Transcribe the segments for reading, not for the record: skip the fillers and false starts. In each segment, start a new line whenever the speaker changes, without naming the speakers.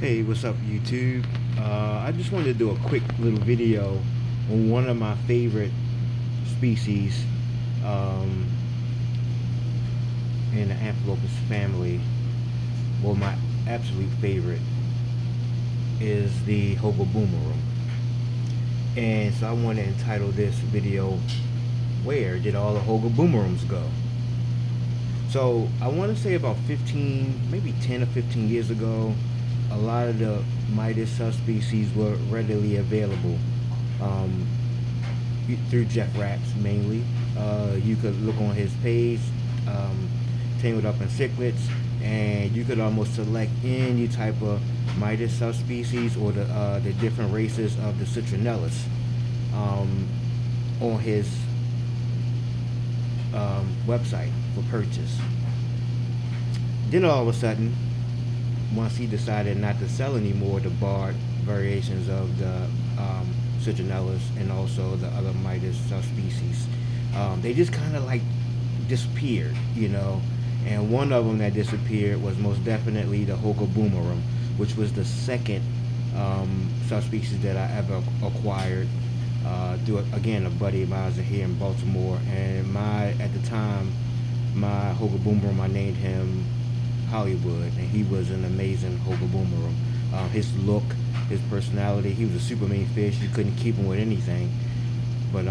Hey, what's up, YouTube? I just wanted to do a quick little video on one of my favorite species um, in the Anthropus family. Well, my absolute favorite is the Hogaboomrum. And so I want to entitle this video, Where Did All the Hogaboomrums Go? So I want to say about 15, maybe 10 or 15 years ago, a lot of the Midas subspecies were readily available um, through Jeff Raps mainly. You could look on his page, Tangled Up in Cichlids, and you could almost select any type of Midas subspecies or the different races of the citronellus on his website for purchase. Then all of a sudden, once he decided not to sell anymore the barred variations of the citronellus and also the other Midas subspecies, they just kind of like disappeared, you know. And one of them that disappeared was most definitely the Hogaboomrum, which was the second subspecies that I ever acquired through again a buddy of mine here in Baltimore. And at the time, my Hogaboomrum, I named him Hollywood, and he was an amazing Hogaboomrum. His look, his personality, he was a super mean fish. You couldn't keep him with anything. But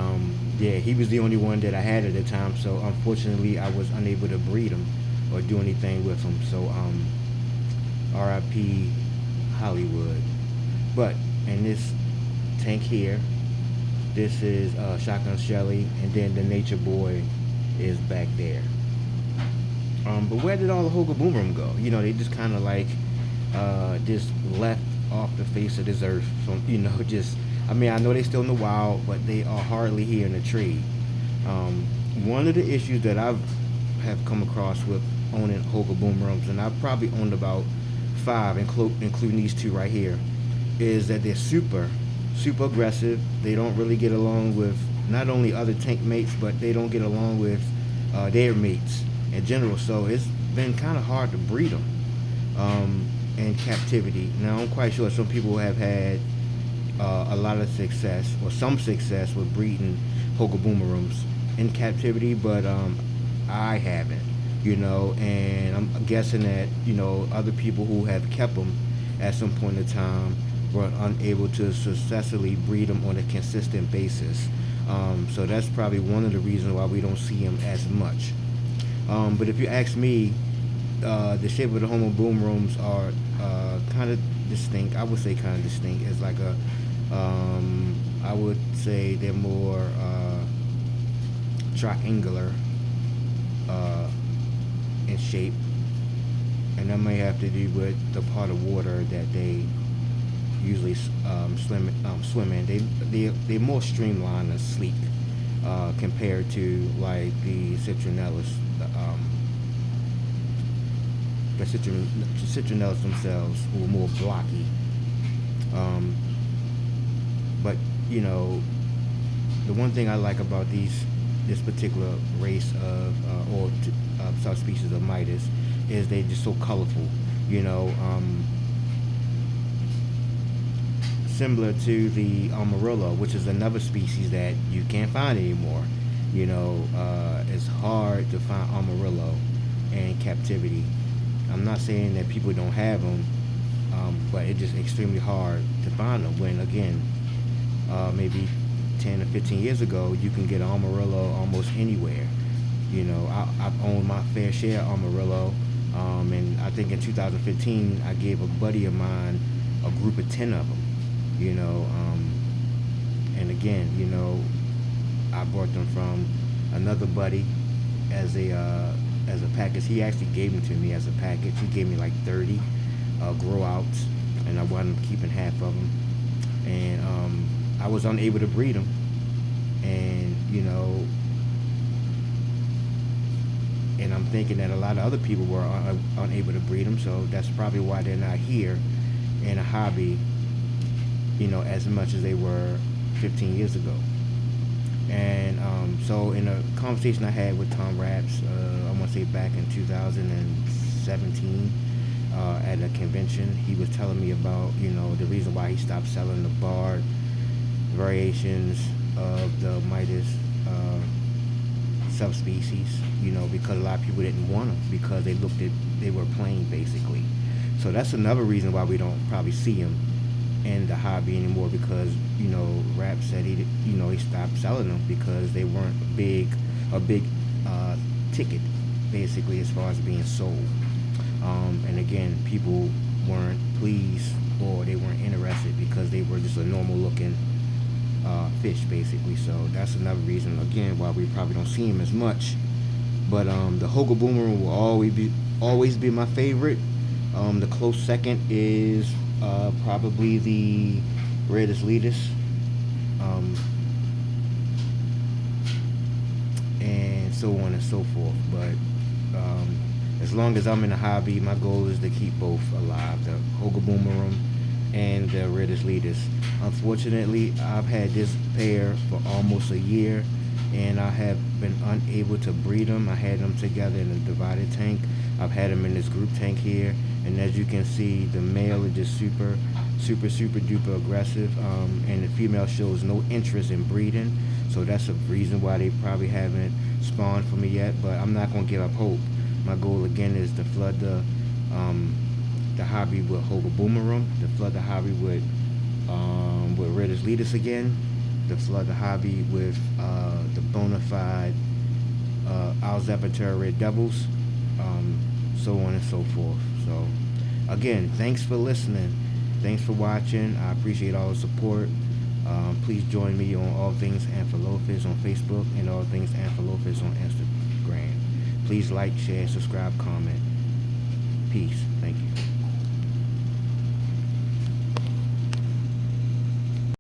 yeah, he was the only one that I had at the time. So unfortunately, I was unable to breed him or do anything with him. So R.I.P. Hollywood. But in this tank here, this is Shotgun Shelly, and then the Nature Boy is back there. But where did all the Hogaboomrum go? You know, they just kind of like just left off the face of this earth. From just I mean, I know they still in the wild, but they are hardly here in the trade. One of the issues that I've have come across with owning Hogaboomrums, and I've probably owned about 5, including these 2 right here, is that they're super aggressive. They don't really get along with not only other tank mates, but they don't get along with their mates in general. So it's been kind of hard to breed them in captivity. Now I'm quite sure some people have had a lot of success or some success with breeding Hogaboomrums in captivity, but I haven't, and I'm guessing that other people who have kept them at some point in time were unable to successfully breed them on a consistent basis. So that's probably one of the reasons why we don't see them as much. But if you ask me, the shape of the Hogaboomrums are kind of distinct. I would say kind of distinct. It's like I would say they're more triangular in shape, and that may have to do with the part of water that they usually swim in. They're more streamlined and sleek compared to like the citronellus. The citronellus themselves were more blocky. But the one thing I like about this particular race of subspecies of Midas is they're just so colorful. Similar to the Amarillo, which is another species that you can't find anymore. It's hard to find Amarillo in captivity. I'm not saying that people don't have them, but it's just extremely hard to find them. When again, maybe 10 or 15 years ago, you can get Amarillo almost anywhere. I've owned my fair share of Amarillo, and I think in 2015 I gave a buddy of mine a group of 10 of them. And again, I bought them from another buddy as a package. He actually gave them to me as a package. He gave me like 30 grow outs, and I wound up keeping half of them. And I was unable to breed them, and and I'm thinking that a lot of other people were unable to breed them. So that's probably why they're not here in a hobby, as much as they were 15 years ago. And so in a conversation I had with Tom Raps, I want to say back in 2017, at a convention. He was telling me about, the reason why he stopped selling the barred variations of the Midas subspecies, because a lot of people didn't want them because they were plain basically. So that's another reason why we don't probably see them in the hobby anymore, because Rap said he stopped selling them because they weren't a big ticket basically as far as being sold. And again, people weren't pleased or they weren't interested because they were just a normal looking fish basically. So that's another reason again why we probably don't see them as much. But the Hogaboomrum will always be my favorite. The close second is probably the Midas, and so on and so forth. But as long as I'm in the hobby, my goal is to keep both alive, the Hogaboomrum and the Midas. Unfortunately, I've had this pair for almost a year, and I have been unable to breed them. I had them together in a divided tank. I've had them in this group tank here, and as you can see, the male is just super duper aggressive, and the female shows no interest in breeding. So that's a reason why they probably haven't spawned for me yet. But I'm not gonna give up hope. My goal again is to flood the hobby with Hogaboomrum, to flood the hobby with Midas again, to flood the hobby with the bona fide Alzapatera Red Devils, so on and so forth. So again, thanks for listening. Thanks for watching. I appreciate all the support. Please join me on All Things Amphilophus on Facebook and All Things Amphilophus on Instagram. Please like, share, subscribe, comment. Peace. Thank you.